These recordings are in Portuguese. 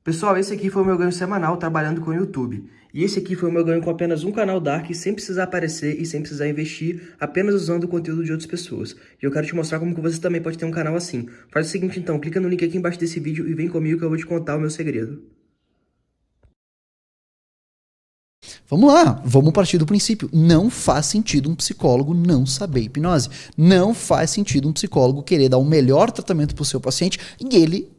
Pessoal, esse aqui foi o meu ganho semanal trabalhando com o YouTube. E esse aqui foi o meu ganho com apenas um canal Dark, sem precisar aparecer e sem precisar investir, apenas usando o conteúdo de outras pessoas. E eu quero te mostrar como que você também pode ter um canal assim. Faz o seguinte então, clica no link aqui embaixo desse vídeo e vem comigo que eu vou te contar o meu segredo. Vamos lá, vamos partir do princípio. Não faz sentido um psicólogo não saber hipnose. Não faz sentido um psicólogo querer dar o melhor tratamento para o seu paciente e ele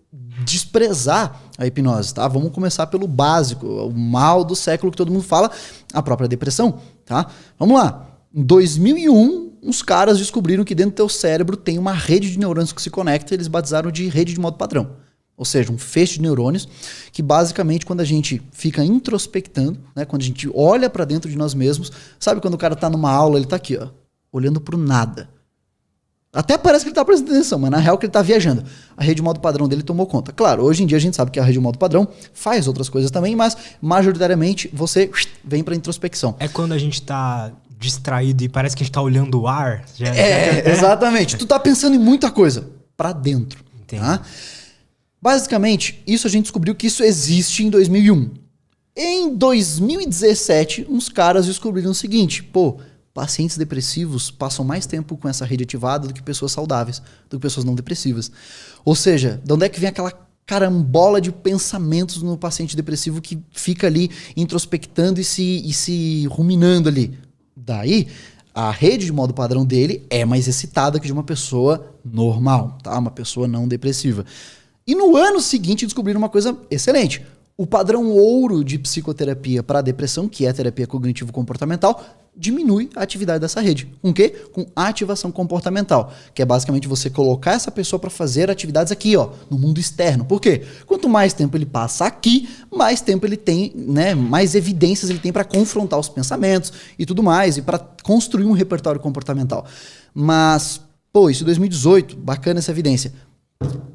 desprezar a hipnose, tá? Vamos começar pelo básico, o mal do século que todo mundo fala, a própria depressão, tá? Vamos lá. Em 2001, uns caras descobriram que dentro do teu cérebro tem uma rede de neurônios que se conecta, eles batizaram de rede de modo padrão. Ou seja, um feixe de neurônios que basicamente quando a gente fica introspectando, né, quando a gente olha para dentro de nós mesmos, sabe quando o cara tá numa aula, ele tá aqui, ó, olhando pro nada. Até parece que ele tá prestando atenção, mas na real que ele tá viajando. A rede de modo padrão dele tomou conta. Claro, hoje em dia a gente sabe que a rede de modo padrão faz outras coisas também, mas majoritariamente você vem pra introspecção. É quando a gente tá distraído e parece que a gente tá olhando o ar. Exatamente. Tu tá pensando em muita coisa pra dentro. Tá? Basicamente, isso a gente descobriu que isso existe em 2001. Em 2017, uns caras descobriram o seguinte, pô, pacientes depressivos passam mais tempo com essa rede ativada do que pessoas saudáveis, do que pessoas não depressivas. Ou seja, de onde é que vem aquela carambola de pensamentos no paciente depressivo que fica ali introspectando e se ruminando ali? Daí, a rede de modo padrão dele é mais excitada que de uma pessoa normal, tá? Uma pessoa não depressiva. E no ano seguinte descobriram uma coisa excelente. O padrão ouro de psicoterapia para depressão, que é a terapia cognitivo-comportamental, diminui a atividade dessa rede. Com o quê? Com ativação comportamental, que é basicamente você colocar essa pessoa para fazer atividades aqui, ó, no mundo externo. Por quê? Quanto mais tempo ele passa aqui, mais tempo ele tem, né, mais evidências ele tem para confrontar os pensamentos e tudo mais, e para construir um repertório comportamental. Mas, pô, isso em 2018, bacana essa evidência.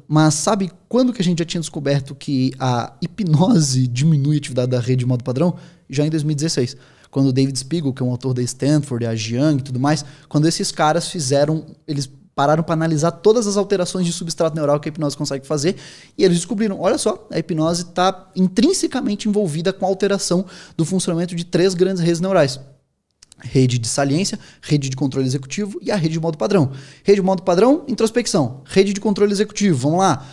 Mas sabe quando que a gente já tinha descoberto que a hipnose diminui a atividade da rede de modo padrão? Já em 2016. Quando o David Spiegel, que é um autor da Stanford, a Jiang e tudo mais, quando esses caras eles pararam para analisar todas as alterações de substrato neural que a hipnose consegue fazer e eles descobriram, olha só, a hipnose está intrinsecamente envolvida com a alteração do funcionamento de 3 grandes redes neurais. Rede de saliência, rede de controle executivo e a rede de modo padrão. Rede de modo padrão, introspecção. Rede de controle executivo, vamos lá.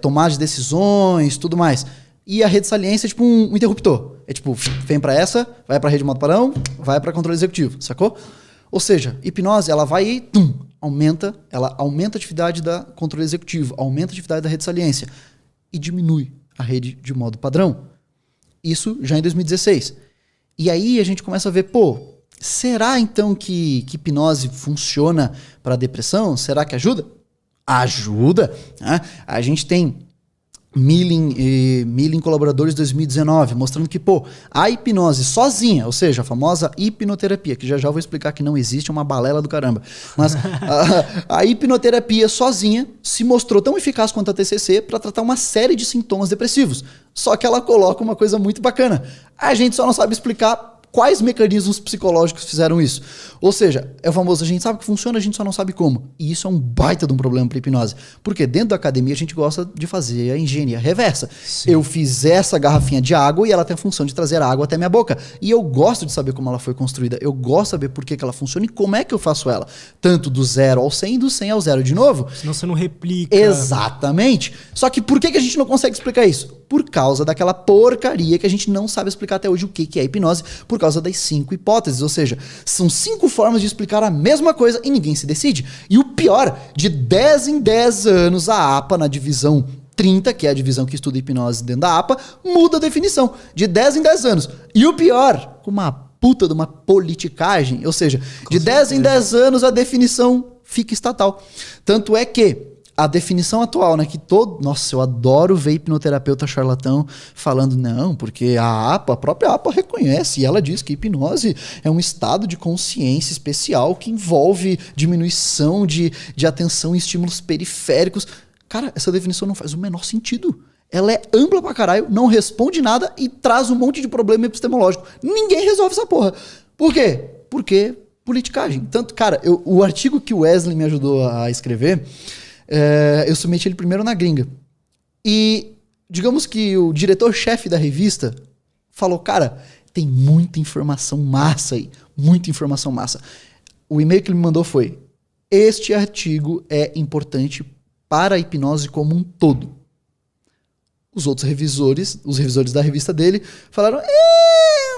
Tomar de decisões, tudo mais. E a rede de saliência é tipo um interruptor. É tipo, vem para essa, vai para a rede de modo padrão, vai para controle executivo, sacou? Ou seja, hipnose, ela vai e ela aumenta a atividade da controle executivo, aumenta a atividade da rede de saliência e diminui a rede de modo padrão. Isso já em 2016. E aí a gente começa a ver, pô, será então que hipnose funciona para depressão? Será que ajuda? Ajuda. Né? A gente tem Milling colaboradores 2019, mostrando que, pô, a hipnose sozinha, ou seja, a famosa hipnoterapia, que já vou explicar que não existe, é uma balela do caramba, mas a hipnoterapia sozinha se mostrou tão eficaz quanto a TCC para tratar uma série de sintomas depressivos. Só que ela coloca uma coisa muito bacana. A gente só não sabe explicar quais mecanismos psicológicos fizeram isso. Ou seja, é o famoso, a gente sabe que funciona, a gente só não sabe como. E isso é um baita de um problema para hipnose. Porque dentro da academia a gente gosta de fazer a engenharia reversa. Sim. Eu fiz essa garrafinha de água e ela tem a função de trazer água até minha boca. E eu gosto de saber como ela foi construída. Eu gosto de saber por que ela funciona e como é que eu faço ela. Tanto do 0 ao 100 e do 100 ao 0 de novo. Senão você não replica. Exatamente. Só que por que a gente não consegue explicar isso? Por causa daquela porcaria que a gente não sabe explicar até hoje o que é hipnose, por causa das 5 hipóteses. Ou seja, são 5 formas de explicar a mesma coisa e ninguém se decide. E o pior, de 10 em 10 anos, a APA, na divisão 30, que é a divisão que estuda hipnose dentro da APA, muda a definição. De 10 em 10 anos. E o pior, com uma puta de uma politicagem, ou seja, de 10 em 10 anos a definição fica estatal. Tanto é que a definição atual, né, que nossa, eu adoro ver hipnoterapeuta charlatão falando, não, porque a própria APA reconhece, e ela diz que hipnose é um estado de consciência especial que envolve diminuição de atenção em estímulos periféricos. Cara, essa definição não faz o menor sentido. Ela é ampla pra caralho, não responde nada e traz um monte de problema epistemológico. Ninguém resolve essa porra. Por quê? Porque politicagem. Tanto, cara, o artigo que o Wesley me ajudou a escrever, eu submeti ele primeiro na gringa. E digamos que o diretor-chefe da revista falou, cara, tem muita informação massa aí, muita informação massa. O e-mail que ele me mandou foi, este artigo é importante para a hipnose como um todo. Os outros revisores, os revisores da revista dele, falaram,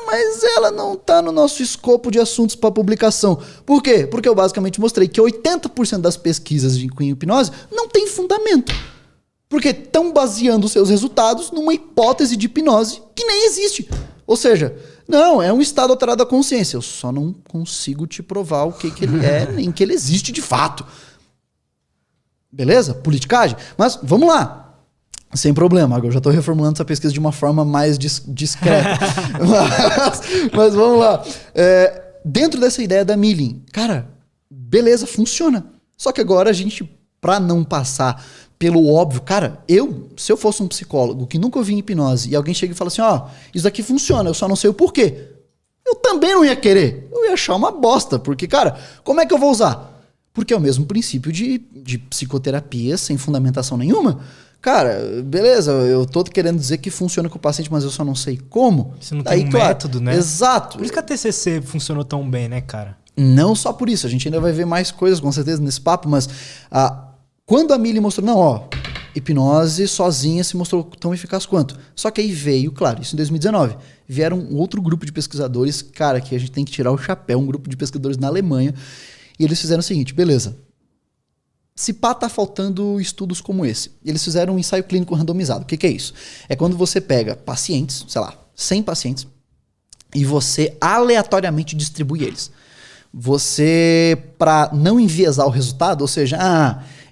mas ela não está no nosso escopo de assuntos para publicação. Por quê? Porque eu basicamente mostrei que 80% das pesquisas de hipnose não tem fundamento. Porque estão baseando seus resultados numa hipótese de hipnose que nem existe. Ou seja, não, é um estado alterado da consciência. Eu só não consigo te provar o que ele é, nem que ele existe de fato. Beleza? Politicagem? Mas vamos lá. Sem problema. Agora eu já estou reformulando essa pesquisa de uma forma mais discreta. mas vamos lá. Dentro dessa ideia da Milling, cara, beleza, funciona. Só que agora a gente, para não passar pelo óbvio, cara, se eu fosse um psicólogo que nunca ouvi em hipnose e alguém chega e fala assim, isso daqui funciona, eu só não sei o porquê. Eu também não ia querer. Eu ia achar uma bosta, porque, cara, como é que eu vou usar? Porque é o mesmo princípio de psicoterapia sem fundamentação nenhuma. Cara, beleza, eu tô querendo dizer que funciona com o paciente, mas eu só não sei como. Você não tem um método, né? Exato. Por isso que a TCC funcionou tão bem, né, cara? Não só por isso, a gente ainda vai ver mais coisas, com certeza, nesse papo, mas quando a Milling mostrou, hipnose sozinha se mostrou tão eficaz quanto. Só que aí veio, claro, isso em 2019, vieram um outro grupo de pesquisadores, cara, que a gente tem que tirar o chapéu, um grupo de pesquisadores na Alemanha, e eles fizeram o seguinte, beleza, se pá tá faltando estudos como esse. Eles fizeram um ensaio clínico randomizado. O que é isso? É quando você pega pacientes, sei lá, 100 pacientes, e você aleatoriamente distribui eles. Você, para não enviesar o resultado, ou seja,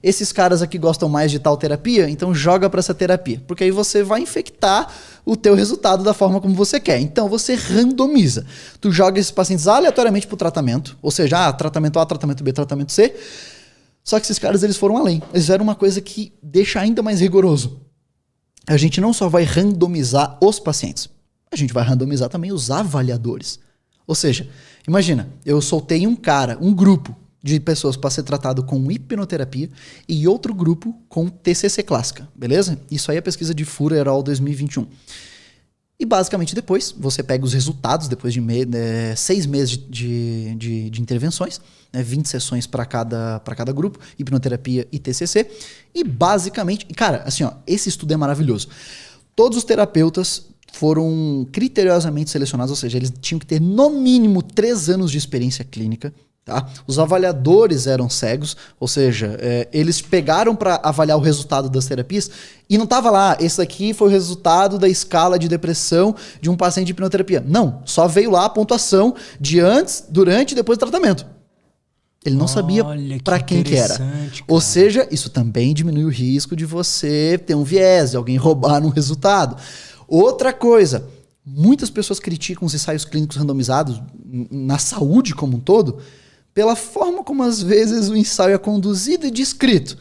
esses caras aqui gostam mais de tal terapia, então joga para essa terapia. Porque aí você vai infectar o teu resultado da forma como você quer. Então você randomiza. Tu joga esses pacientes aleatoriamente pro tratamento, ou seja, tratamento A, tratamento B, tratamento C. Só que esses caras, eles foram além. Eles fizeram uma coisa que deixa ainda mais rigoroso. A gente não só vai randomizar os pacientes, a gente vai randomizar também os avaliadores. Ou seja, imagina, eu soltei um grupo de pessoas para ser tratado com hipnoterapia e outro grupo com TCC clássica, beleza? Isso aí é pesquisa de Fura et al. 2021. E basicamente depois, você pega os resultados, depois de 6 meses de intervenções, 20 sessões para cada grupo, hipnoterapia e TCC, e basicamente, cara, assim, esse estudo é maravilhoso. Todos os terapeutas foram criteriosamente selecionados, ou seja, eles tinham que ter no mínimo 3 anos de experiência clínica. Tá? Os avaliadores eram cegos, ou seja, eles pegaram para avaliar o resultado das terapias e não estava lá, esse aqui foi o resultado da escala de depressão de um paciente de hipnoterapia. Não, só veio lá a pontuação de antes, durante e depois do tratamento. Ele não sabia para quem que era. Cara. Ou seja, isso também diminui o risco de você ter um viés, de alguém roubar um resultado. Outra coisa, muitas pessoas criticam os ensaios clínicos randomizados na saúde como um todo, pela forma como às vezes o ensaio é conduzido e descrito.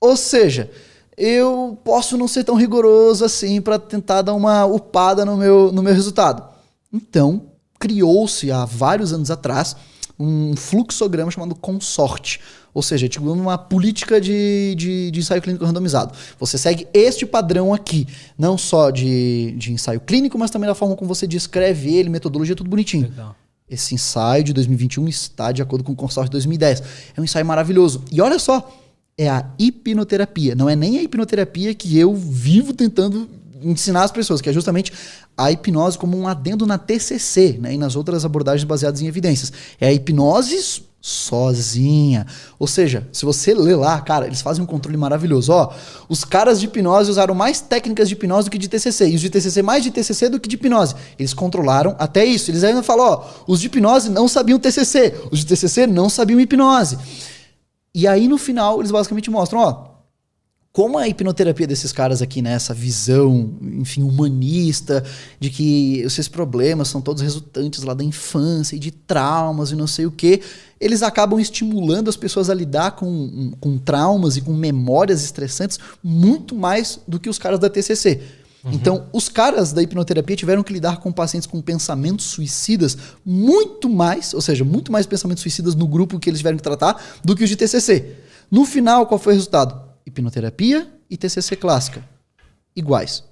Ou seja, eu posso não ser tão rigoroso assim para tentar dar uma upada no meu resultado. Então, criou-se há vários anos atrás um fluxograma chamado Consorte. Ou seja, tipo uma política de ensaio clínico randomizado. Você segue este padrão aqui, não só de ensaio clínico, mas também da forma como você descreve ele, metodologia, tudo bonitinho. Legal. Esse ensaio de 2021 está de acordo com o consórcio de 2010. É um ensaio maravilhoso. E olha só, é a hipnoterapia. Não é nem a hipnoterapia que eu vivo tentando ensinar as pessoas, que é justamente a hipnose como um adendo na TCC, né, e nas outras abordagens baseadas em evidências. É a hipnose sozinha. Ou seja, se você ler lá, cara, eles fazem um controle maravilhoso. Os caras de hipnose usaram mais técnicas de hipnose do que de TCC. E os de TCC mais de TCC do que de hipnose. Eles controlaram até isso. Eles ainda falam, os de hipnose não sabiam TCC. Os de TCC não sabiam hipnose. E aí, no final, eles basicamente mostram, como a hipnoterapia desses caras aqui, né, essa visão, enfim, humanista, de que esses problemas são todos resultantes lá da infância e de traumas e não sei o quê, eles acabam estimulando as pessoas a lidar com traumas e com memórias estressantes muito mais do que os caras da TCC. Uhum. Então, os caras da hipnoterapia tiveram que lidar com pacientes com pensamentos suicidas muito mais, ou seja, muito mais pensamentos suicidas no grupo que eles tiveram que tratar do que os de TCC. No final, qual foi o resultado? Hipnoterapia e TCC clássica. Iguais.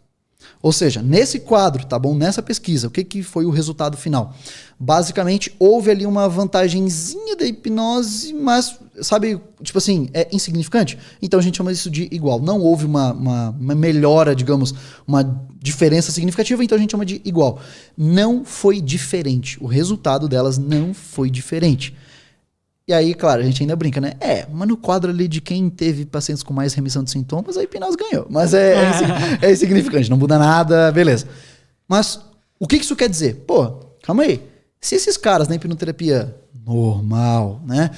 Ou seja, nesse quadro, tá bom? Nessa pesquisa, o que foi o resultado final? Basicamente, houve ali uma vantagenzinha da hipnose, mas, sabe, tipo assim, é insignificante. Então a gente chama isso de igual. Não houve uma melhora, digamos, uma diferença significativa, então a gente chama de igual. Não foi diferente. O resultado delas não foi diferente. E aí, claro, a gente ainda brinca, né? Mas no quadro ali de quem teve pacientes com mais remissão de sintomas, a hipnose ganhou. Mas é insignificante, não muda nada, beleza. Mas o que isso quer dizer? Pô, calma aí. Se esses caras na hipnoterapia normal, né,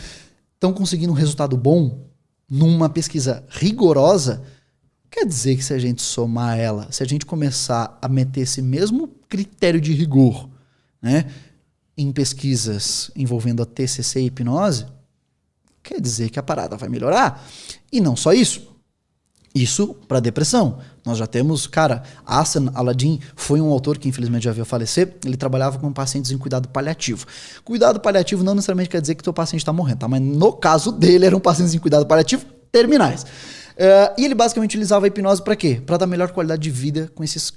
estão conseguindo um resultado bom numa pesquisa rigorosa, quer dizer que se a gente somar ela, se a gente começar a meter esse mesmo critério de rigor, né, em pesquisas envolvendo a TCC e hipnose, quer dizer que a parada vai melhorar. E não só isso. Isso para depressão. Nós já temos, cara, Hassan Aladdin foi um autor que infelizmente já veio a falecer. Ele trabalhava com pacientes em cuidado paliativo. Cuidado paliativo não necessariamente quer dizer que teu paciente está morrendo, tá? Mas no caso dele eram pacientes em cuidado paliativo terminais. E ele basicamente utilizava a hipnose para quê? Para dar melhor qualidade de vida com esses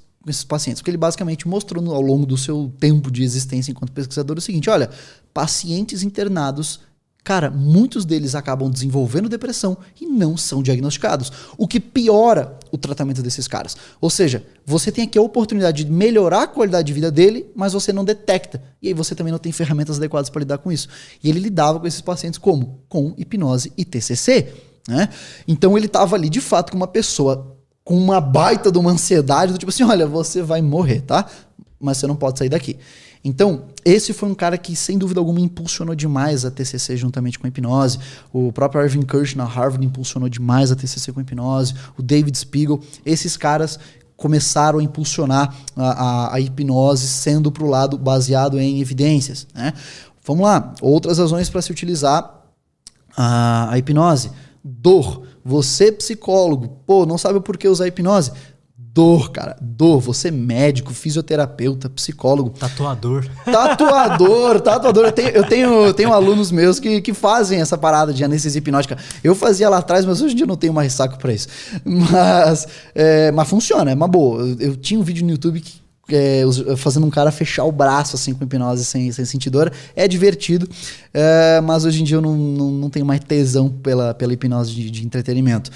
pacientes. Porque ele basicamente mostrou ao longo do seu tempo de existência enquanto pesquisador o seguinte, olha, pacientes internados, cara, muitos deles acabam desenvolvendo depressão e não são diagnosticados, o que piora o tratamento desses caras. Ou seja, você tem aqui a oportunidade de melhorar a qualidade de vida dele, mas você não detecta. E aí você também não tem ferramentas adequadas para lidar com isso. E ele lidava com esses pacientes como? Com hipnose e TCC. Né? Então ele estava ali de fato com uma pessoa com uma baita de uma ansiedade, do tipo assim, olha, você vai morrer, tá? Mas você não pode sair daqui. Então, esse foi um cara que, sem dúvida alguma, impulsionou demais a TCC juntamente com a hipnose. O próprio Irving Kirsch na Harvard impulsionou demais a TCC com a hipnose. O David Spiegel. Esses caras começaram a impulsionar a hipnose sendo pro lado baseado em evidências. Né? Vamos lá. Outras razões para se utilizar a hipnose. Dor. Você, psicólogo, não sabe o porquê usar hipnose? Dor, cara. Dor. Você médico, fisioterapeuta, psicólogo. Tatuador. Eu tenho alunos meus que fazem essa parada de anestesia hipnótica. Eu fazia lá atrás, mas hoje em dia eu não tenho mais saco pra isso. Mas funciona, é uma boa. Eu tinha um vídeo no YouTube fazendo um cara fechar o braço assim com hipnose sem sentir dor. É divertido, mas hoje em dia eu não tenho mais tesão pela hipnose de entretenimento.